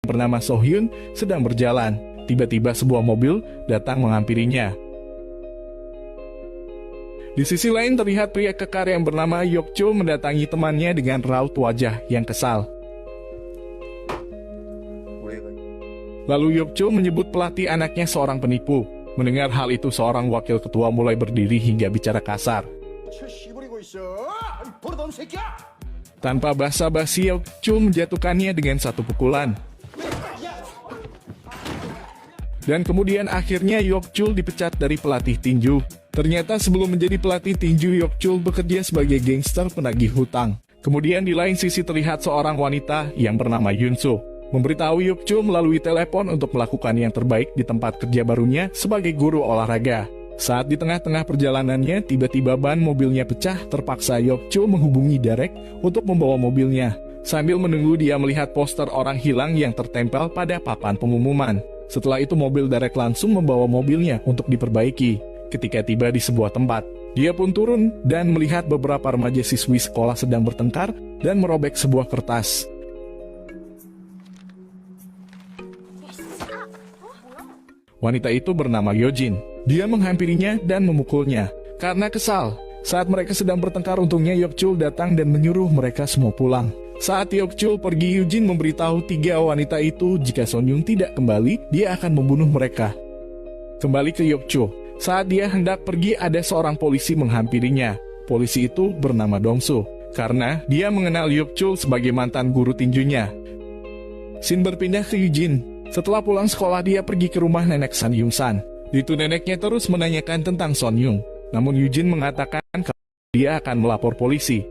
bernama Sohyun sedang berjalan. Tiba-tiba sebuah mobil datang menghampirinya. Di sisi lain terlihat pria kekar yang bernama Yokchul mendatangi temannya dengan raut wajah yang kesal. Lalu Yokchul menyebut pelatih anaknya seorang penipu. Mendengar hal itu seorang wakil ketua mulai berdiri hingga bicara kasar. Tanpa basa-basi Yokchul menjatuhkannya dengan satu pukulan. Dan kemudian akhirnya Yokchul dipecat dari pelatih tinju. Ternyata sebelum menjadi pelatih tinju, Yokchul bekerja sebagai gangster penagih hutang. Kemudian di lain sisi terlihat seorang wanita yang bernama Yunsu memberitahu Yokchul melalui telepon untuk melakukan yang terbaik di tempat kerja barunya sebagai guru olahraga. Saat di tengah-tengah perjalanannya, tiba-tiba ban mobilnya pecah, terpaksa Yokchul menghubungi Derek untuk membawa mobilnya. Sambil menunggu dia melihat poster orang hilang yang tertempel pada papan pengumuman. Setelah itu mobil Derek langsung membawa mobilnya untuk diperbaiki. Ketika tiba di sebuah tempat, dia pun turun dan melihat beberapa remaja siswi sekolah sedang bertengkar dan merobek sebuah kertas. Wanita itu bernama Yojin. Dia menghampirinya dan memukulnya. Karena kesal, saat mereka sedang bertengkar untungnya Yokchul datang dan menyuruh mereka semua pulang. Saat Yokchul pergi, Yujin memberitahu 3 wanita itu jika Sonhyun tidak kembali, dia akan membunuh mereka. Kembali ke Yokchul. Saat dia hendak pergi, ada seorang polisi menghampirinya. Polisi itu bernama Dongsu, karena dia mengenal Yokchul sebagai mantan guru tinjunya. Scene berpindah ke Yujin. Setelah pulang sekolah, dia pergi ke rumah nenek San Yung-san. Itu neneknya terus menanyakan tentang Sonhyun. Namun Yujin mengatakan kalau dia akan melapor polisi.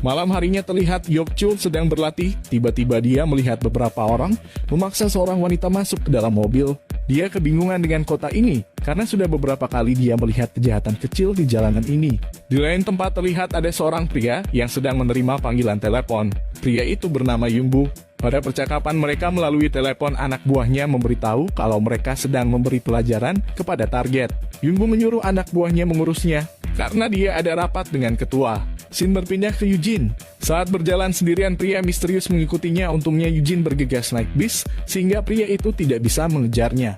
Malam harinya terlihat Yokchul sedang berlatih. Tiba-tiba dia melihat beberapa orang memaksa seorang wanita masuk ke dalam mobil. Dia kebingungan dengan kota ini karena sudah beberapa kali dia melihat kejahatan kecil di jalanan ini. Di lain tempat terlihat ada seorang pria yang sedang menerima panggilan telepon. Pria itu bernama Yungbu. Pada percakapan mereka melalui telepon, anak buahnya memberitahu kalau mereka sedang memberi pelajaran kepada target. Yungbu menyuruh anak buahnya mengurusnya karena dia ada rapat dengan ketua. Scene berpindah ke Yujin. Saat berjalan sendirian, pria misterius mengikutinya. Untungnya Yujin bergegas naik bis, sehingga pria itu tidak bisa mengejarnya.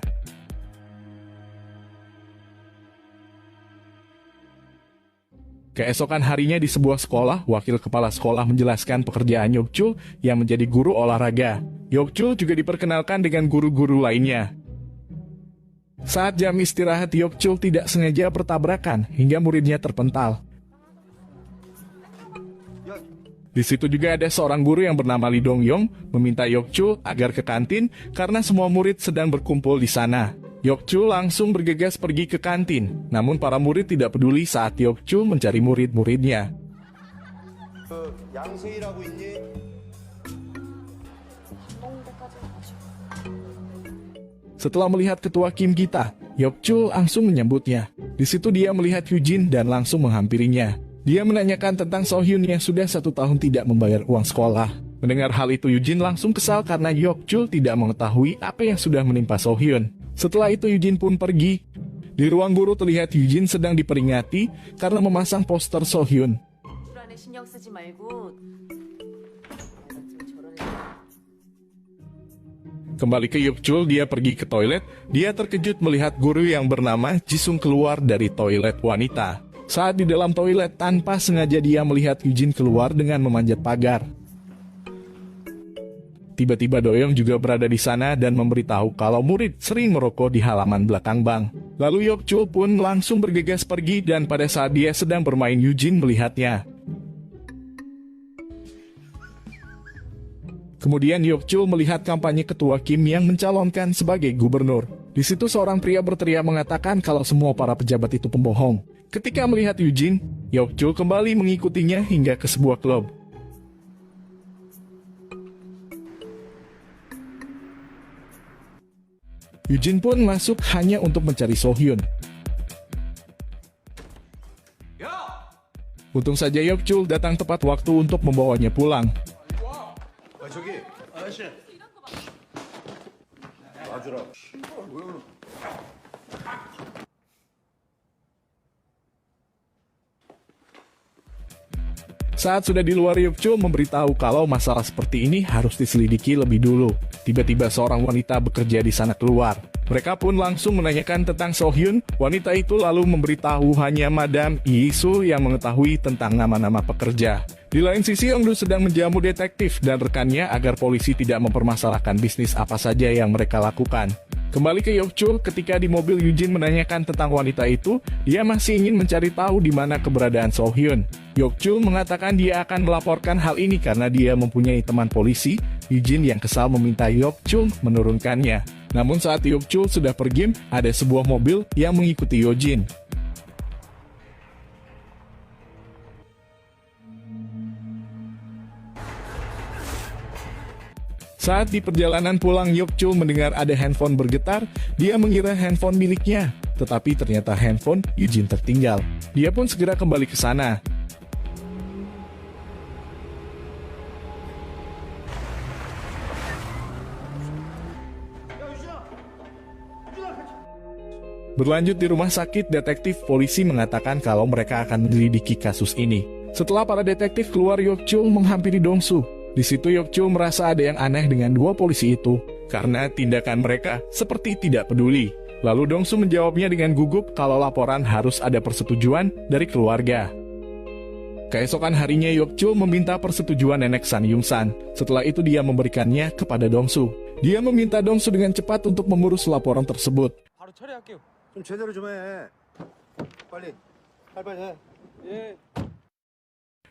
Keesokan harinya di sebuah sekolah, wakil kepala sekolah menjelaskan pekerjaan Yokchul yang menjadi guru olahraga. Yokchul juga diperkenalkan dengan guru-guru lainnya. Saat jam istirahat, Yokchul tidak sengaja bertabrakan hingga muridnya terpental. Di situ juga ada seorang guru yang bernama Lee Dong-yong meminta Yokchul agar ke kantin karena semua murid sedang berkumpul di sana. Yokchul langsung bergegas pergi ke kantin, namun para murid tidak peduli saat Yokchul mencari murid-muridnya. Setelah melihat ketua Kim Gita, Yokchul langsung menyambutnya. Di situ dia melihat Yujin dan langsung menghampirinya. Dia menanyakan tentang Sohyun yang sudah 1 tahun tidak membayar uang sekolah. Mendengar hal itu, Yujin langsung kesal karena Yokchul tidak mengetahui apa yang sudah menimpa Sohyun. Setelah itu Yujin pun pergi. Di ruang guru terlihat Yujin sedang diperingati karena memasang poster Sohyun. Kembali ke Yokchul, dia pergi ke toilet. Dia terkejut melihat guru yang bernama Jisung keluar dari toilet wanita. Saat di dalam toilet, tanpa sengaja dia melihat Yujin keluar dengan memanjat pagar. Tiba-tiba Doyoung juga berada di sana dan memberitahu kalau murid sering merokok di halaman belakang bank. Lalu Yokchul pun langsung bergegas pergi dan pada saat dia sedang bermain, Yujin melihatnya. Kemudian Yokchul melihat kampanye ketua Kim yang mencalonkan sebagai gubernur. Di situ seorang pria berteriak mengatakan kalau semua para pejabat itu pembohong. Ketika melihat Yujin, Yokchul kembali mengikutinya hingga ke sebuah klub. Yujin pun masuk hanya untuk mencari Sohyun. Untung saja Yokchul datang tepat waktu untuk membawanya pulang. 주라. Saat sudah di luar, Yuk-chul memberitahu kalau masalah seperti ini harus diselidiki lebih dulu. Tiba-tiba seorang wanita bekerja di sana keluar. Mereka pun langsung menanyakan tentang So-hyun. Wanita itu lalu memberitahu hanya Madam Lee-soo yang mengetahui tentang nama-nama pekerja. Di lain sisi, Ong-do sedang menjamu detektif dan rekannya agar polisi tidak mempermasalahkan bisnis apa saja yang mereka lakukan. Kembali ke Yuk-chul, ketika di mobil Yujin menanyakan tentang wanita itu, dia masih ingin mencari tahu di mana keberadaan So-hyun. Yuk-chul mengatakan dia akan melaporkan hal ini karena dia mempunyai teman polisi. Yujin yang kesal meminta Yuk-chul menurunkannya. Namun saat Yuk-chul sudah pergi, ada sebuah mobil yang mengikuti Yujin. Saat di perjalanan pulang, Yuk-chul mendengar ada handphone bergetar. Dia mengira handphone miliknya, tetapi ternyata handphone Yujin tertinggal. Dia pun segera kembali ke sana. Berlanjut di rumah sakit, detektif polisi mengatakan kalau mereka akan menyelidiki kasus ini. Setelah para detektif keluar, Yuk-chul menghampiri Dong-su. Di situ Yuk-chul merasa ada yang aneh dengan dua polisi itu, karena tindakan mereka seperti tidak peduli. Lalu Dong-su menjawabnya dengan gugup kalau laporan harus ada persetujuan dari keluarga. Keesokan harinya Yuk-chul meminta persetujuan nenek San Yung-san. Setelah itu dia memberikannya kepada Dong-su. Dia meminta Dong-su dengan cepat untuk mengurus laporan tersebut. 바로 처리할게요. 좀 제대로 좀 해. 빨리. 빨리 해. 예.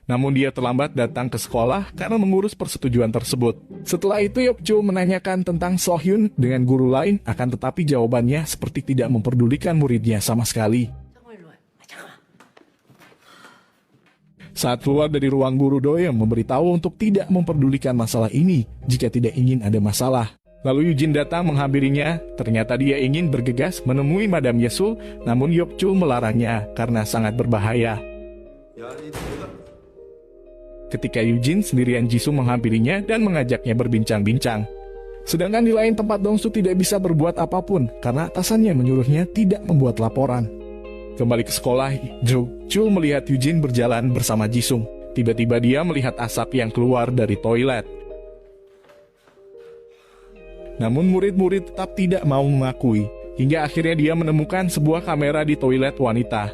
Namun dia terlambat datang ke sekolah karena mengurus persetujuan tersebut. Setelah itu Yuk-chul menanyakan tentang So-hyun dengan guru lain, akan tetapi jawabannya seperti tidak memperdulikan muridnya sama sekali. Saat keluar dari ruang guru, Doyeon memberitahu untuk tidak memperdulikan masalah ini jika tidak ingin ada masalah. Lalu Yujin datang menghampirinya. Ternyata dia ingin bergegas menemui Madam Yesul, namun Yuk-chul melarangnya karena sangat berbahaya. Ketika Yujin sendirian, Jisung menghampirinya dan mengajaknya berbincang-bincang. Sedangkan di lain tempat, Dong-su tidak bisa berbuat apapun karena atasannya menyuruhnya tidak membuat laporan. Kembali ke sekolah, Yuk-chul melihat Yujin berjalan bersama Jisung. Tiba-tiba dia melihat asap yang keluar dari toilet. Namun murid-murid tetap tidak mau mengakui, hingga akhirnya dia menemukan sebuah kamera di toilet wanita.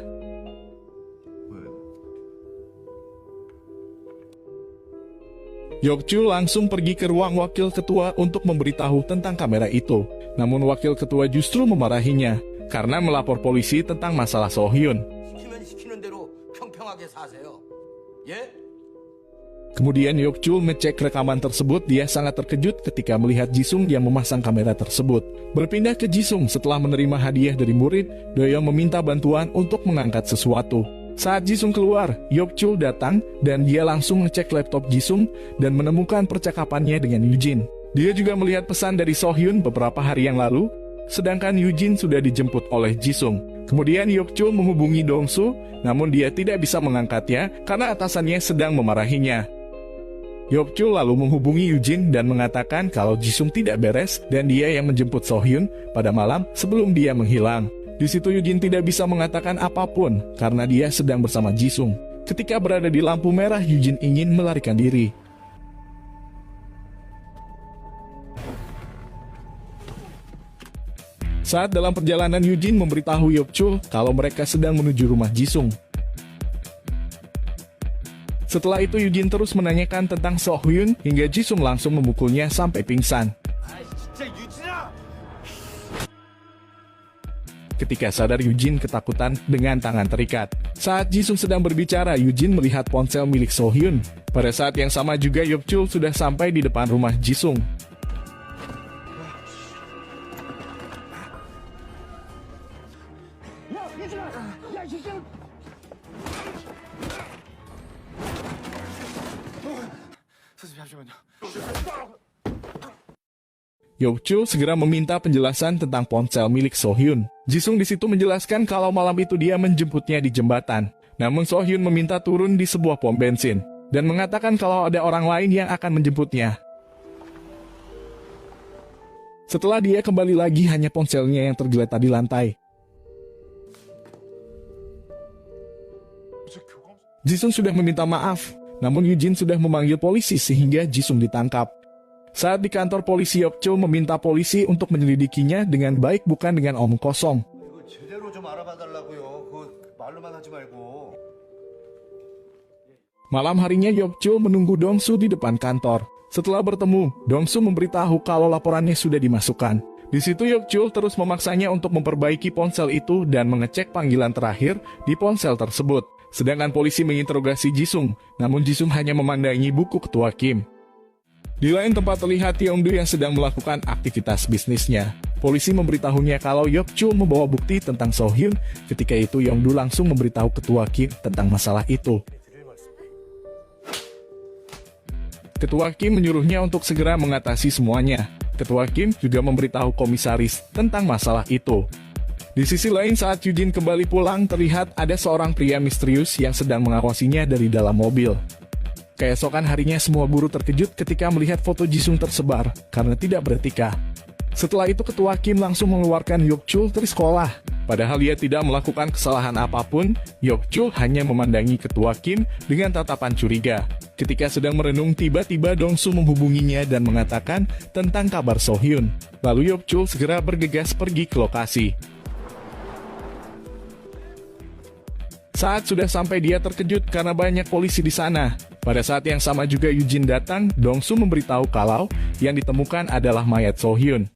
Yuk-chul langsung pergi ke ruang wakil ketua untuk memberitahu tentang kamera itu. Namun wakil ketua justru memarahinya karena melapor polisi tentang masalah So-hyun. Kemudian Yuk-chul ngecek rekaman tersebut. Dia sangat terkejut ketika melihat Jisung yang memasang kamera tersebut. Berpindah ke Jisung setelah menerima hadiah dari murid, Doyeon meminta bantuan untuk mengangkat sesuatu. Saat Jisung keluar, Yuk-chul datang dan dia langsung ngecek laptop Jisung dan menemukan percakapannya dengan Yujin. Dia juga melihat pesan dari So-hyun beberapa hari yang lalu, sedangkan Yujin sudah dijemput oleh Jisung. Kemudian Yuk-chul menghubungi Dong-su, namun dia tidak bisa mengangkatnya karena atasannya sedang memarahinya. Yuk-chul lalu menghubungi Yujin dan mengatakan kalau Jisung tidak beres dan dia yang menjemput So-hyun pada malam sebelum dia menghilang. Di situ Yujin tidak bisa mengatakan apapun karena dia sedang bersama Jisung. Ketika berada di lampu merah, Yujin ingin melarikan diri. Saat dalam perjalanan, Yujin memberitahu Yuk-chul kalau mereka sedang menuju rumah Jisung. Setelah itu Yujin terus menanyakan tentang So-hyun hingga Jisung langsung memukulnya sampai pingsan. Ketika sadar, Yujin ketakutan dengan tangan terikat. Saat Jisung sedang berbicara, Yujin melihat ponsel milik So-hyun. Pada saat yang sama juga Yuk-chul sudah sampai di depan rumah Jisung. Yuk-chul segera meminta penjelasan tentang ponsel milik So-hyun. Jisung di situ menjelaskan kalau malam itu dia menjemputnya di jembatan. Namun So-hyun meminta turun di sebuah pom bensin dan mengatakan kalau ada orang lain yang akan menjemputnya. Setelah dia kembali lagi, hanya ponselnya yang tergeletak di lantai. Jisung sudah meminta maaf, namun Eugene sudah memanggil polisi sehingga Jisung ditangkap. Saat di kantor polisi, Yok-chul meminta polisi untuk menyelidikinya dengan baik, bukan dengan omong kosong. 이거 제대로 좀 알아봐달라고요. 그거 말로만 하지 말고. Malam harinya Yok-chul menunggu Dong-su di depan kantor. Setelah bertemu, Dong-su memberitahu kalau laporannya sudah dimasukkan. Di situ Yok-chul terus memaksanya untuk memperbaiki ponsel itu dan mengecek panggilan terakhir di ponsel tersebut. Sedangkan polisi menginterogasi Jisung, namun Jisung hanya memandangi buku ketua Kim. Di lain tempat terlihat Yeongdu yang sedang melakukan aktivitas bisnisnya. Polisi memberitahunya kalau Yok-chul membawa bukti tentang So-hyun. Ketika itu Yeongdu langsung memberitahu ketua Kim tentang masalah itu. Ketua Kim menyuruhnya untuk segera mengatasi semuanya. Ketua Kim juga memberitahu komisaris tentang masalah itu. Di sisi lain, saat Eugene kembali pulang, terlihat ada seorang pria misterius yang sedang mengawasinya dari dalam mobil. Keesokan harinya, semua guru terkejut ketika melihat foto Jisung tersebar karena tidak beretika. Setelah itu, Ketua Kim langsung mengeluarkan Yok-chul dari sekolah. Padahal dia tidak melakukan kesalahan apapun, Yok-chul hanya memandangi Ketua Kim dengan tatapan curiga. Ketika sedang merenung, tiba-tiba Dong-su menghubunginya dan mengatakan tentang kabar So-hyun. Lalu Yok-chul segera bergegas pergi ke lokasi. Saat sudah sampai, dia terkejut karena banyak polisi di sana. Pada saat yang sama juga Eugene datang, Dong-su memberitahu kalau yang ditemukan adalah mayat So-hyun.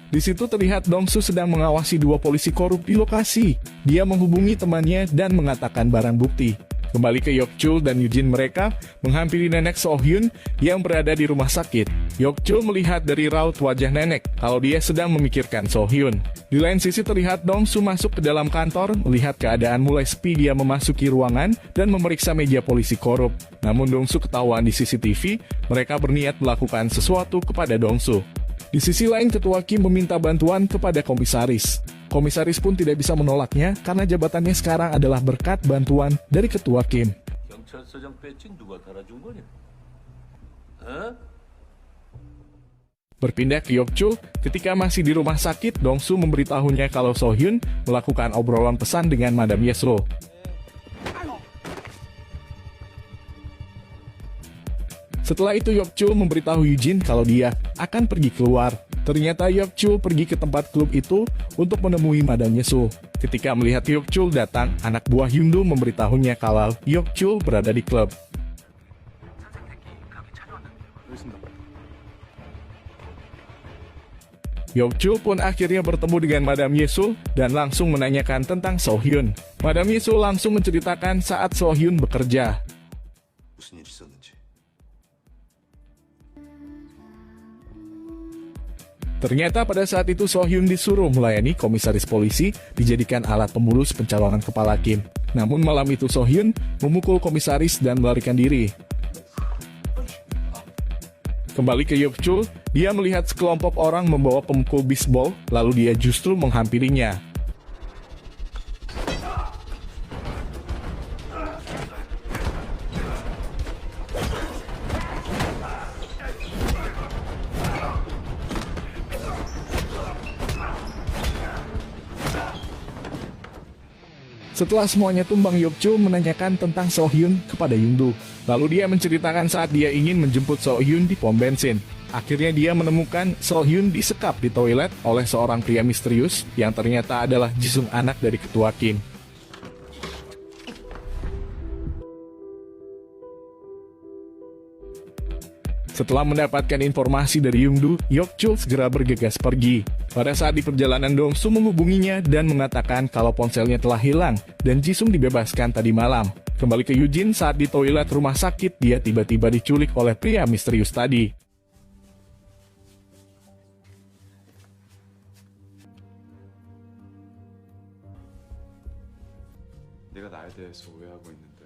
Di situ terlihat Dong-su sedang mengawasi dua polisi korup di lokasi. Dia menghubungi temannya dan mengatakan barang bukti. Kembali ke Yok-chul dan Eugene, mereka menghampiri nenek So-hyun yang berada di rumah sakit. Yok-chul melihat dari raut wajah nenek kalau dia sedang memikirkan So-hyun. Di lain sisi terlihat Dong-su masuk ke dalam kantor, melihat keadaan mulai sepi, dia memasuki ruangan dan memeriksa meja polisi korup. Namun Dong-su ketahuan di CCTV, mereka berniat melakukan sesuatu kepada Dong-su. Di sisi lain, Ketua Kim meminta bantuan kepada komisaris. Komisaris pun tidak bisa menolaknya karena jabatannya sekarang adalah berkat bantuan dari Ketua Kim. 경찰서장 배지 누가 달아준 거냐? Berpindah ke Yok-chul, ketika masih di rumah sakit, Dong-su memberitahunya kalau So-hyun melakukan obrolan pesan dengan Madam Yesro. Setelah itu Yok-chul memberitahu Eugene kalau dia akan pergi keluar. Ternyata Yok-chul pergi ke tempat klub itu untuk menemui Madam Yesoo. Ketika melihat Yok-chul datang, anak buah Hyungdu memberitahunya kalau Yok-chul berada di klub. Yok-chul pun akhirnya bertemu dengan Madam Yesoo dan langsung menanyakan tentang So-hyun. Madam Yesoo langsung menceritakan saat So-hyun bekerja. 무슨 일 있었는지. Ternyata pada saat itu So-hyun disuruh melayani komisaris polisi dijadikan alat pemulus pencalonan kepala Kim. Namun malam itu So-hyun memukul komisaris dan melarikan diri. Kembali ke Yok-chul, dia melihat sekelompok orang membawa pemukul bisbol, lalu dia justru menghampirinya. Setelah semuanya tumbang, Yok-chul menanyakan tentang So-hyun kepada Hyungdu. Lalu dia menceritakan saat dia ingin menjemput So-hyun di pom bensin. Akhirnya dia menemukan So-hyun disekap di toilet oleh seorang pria misterius yang ternyata adalah Jisung, anak dari Ketua Kim. Setelah mendapatkan informasi dari Hyungdu, Yok-chul segera bergegas pergi. Pada saat di perjalanan, Dong-su menghubunginya dan mengatakan kalau ponselnya telah hilang dan Jisung dibebaskan tadi malam. Kembali ke Eugene, saat di toilet rumah sakit, dia tiba-tiba diculik oleh pria misterius tadi. 내가 나에 대해서 오해하고 있는데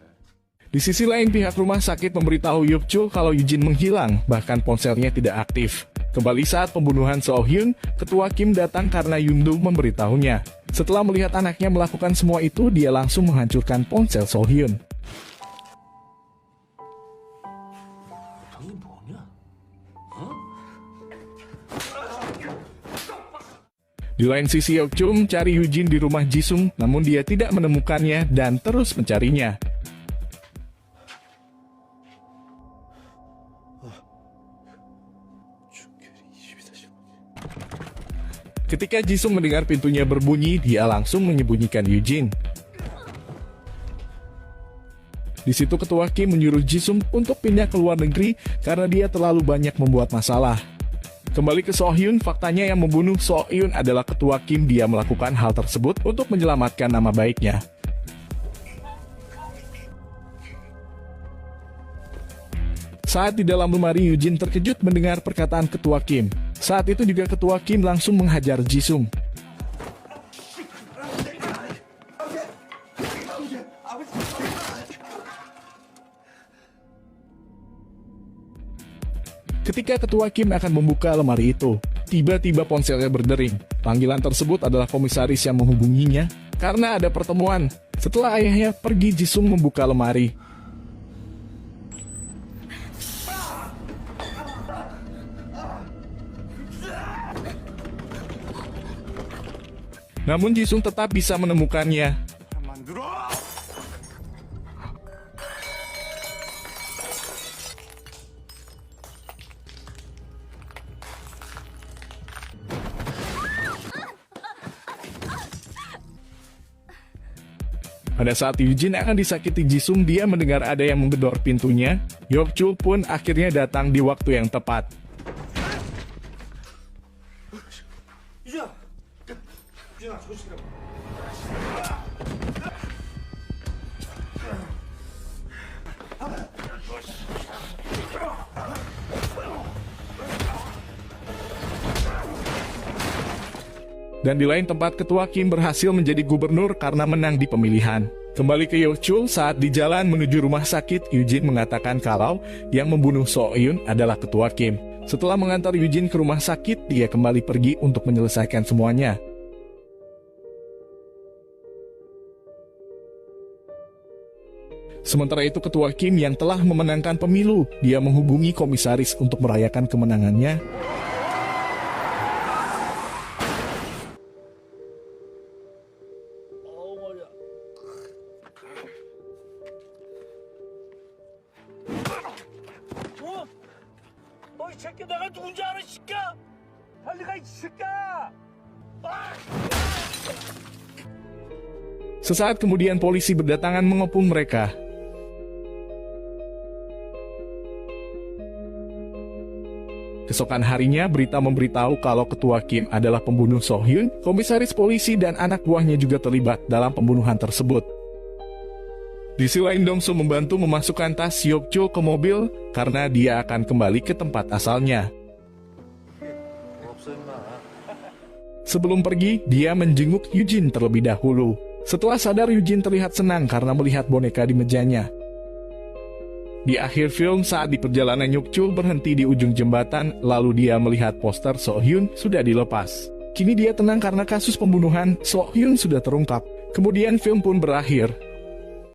Di sisi lain, pihak rumah sakit memberitahu Yok-chul kalau Eugene menghilang, bahkan ponselnya tidak aktif. Kembali saat pembunuhan So Hyun, ketua Kim datang karena Yundung memberitahunya. Setelah melihat anaknya melakukan semua itu, dia langsung menghancurkan ponsel So Hyun. 당이 뭐냐? Di lain sisi, Yok Chul mencari Yujin di rumah Jisung, namun dia tidak menemukannya dan terus mencarinya. Ketika Jisung mendengar pintunya berbunyi, dia langsung menyembunyikan Yujin. Di situ ketua Kim menyuruh Jisung untuk pindah ke luar negeri karena dia terlalu banyak membuat masalah. Kembali ke So Hyun, faktanya yang membunuh So Hyun adalah ketua Kim. Dia melakukan hal tersebut untuk menyelamatkan nama baiknya. Saat di dalam lemari, Yujin terkejut mendengar perkataan ketua Kim. Saat itu juga ketua Kim langsung menghajar Jisung. Ketika ketua Kim akan membuka lemari itu, tiba-tiba ponselnya berdering. Panggilan tersebut adalah komisaris yang menghubunginya karena ada pertemuan. Setelah ayahnya pergi, Jisung membuka lemari. Namun Jisung tetap bisa menemukannya. Pada saat Yujin akan disakiti Jisung, dia mendengar ada yang menggedor pintunya. Yok Chul pun akhirnya datang di waktu yang tepat. Dan di lain tempat, ketua Kim berhasil menjadi gubernur karena menang di pemilihan. Kembali ke Yok Chul, saat di jalan menuju rumah sakit, Yujin mengatakan kalau yang membunuh So Hyun adalah ketua Kim. Setelah mengantar Yujin ke rumah sakit, dia kembali pergi untuk menyelesaikan semuanya. Sementara itu, ketua Kim yang telah memenangkan pemilu, dia menghubungi komisaris untuk merayakan kemenangannya. 이 새끼 내가 누군지 알아, 새끼야? 빨리 가, 이 새끼야! Sesaat kemudian polisi berdatangan mengepung mereka. Keesokan harinya, berita memberitahu kalau ketua Kim adalah pembunuh So Hyun. Komisaris polisi dan anak buahnya juga terlibat dalam pembunuhan tersebut. Di sisi lain, Dong-soo membantu memasukkan tas Yok Chul ke mobil karena dia akan kembali ke tempat asalnya. Sebelum pergi, dia menjenguk Yujin terlebih dahulu. Setelah sadar, Yujin terlihat senang karena melihat boneka di mejanya. Di akhir film, saat di perjalanan, Yok Chul berhenti di ujung jembatan, lalu dia melihat poster So Hyun sudah dilepas. Kini dia tenang karena kasus pembunuhan So Hyun sudah terungkap. Kemudian film pun berakhir.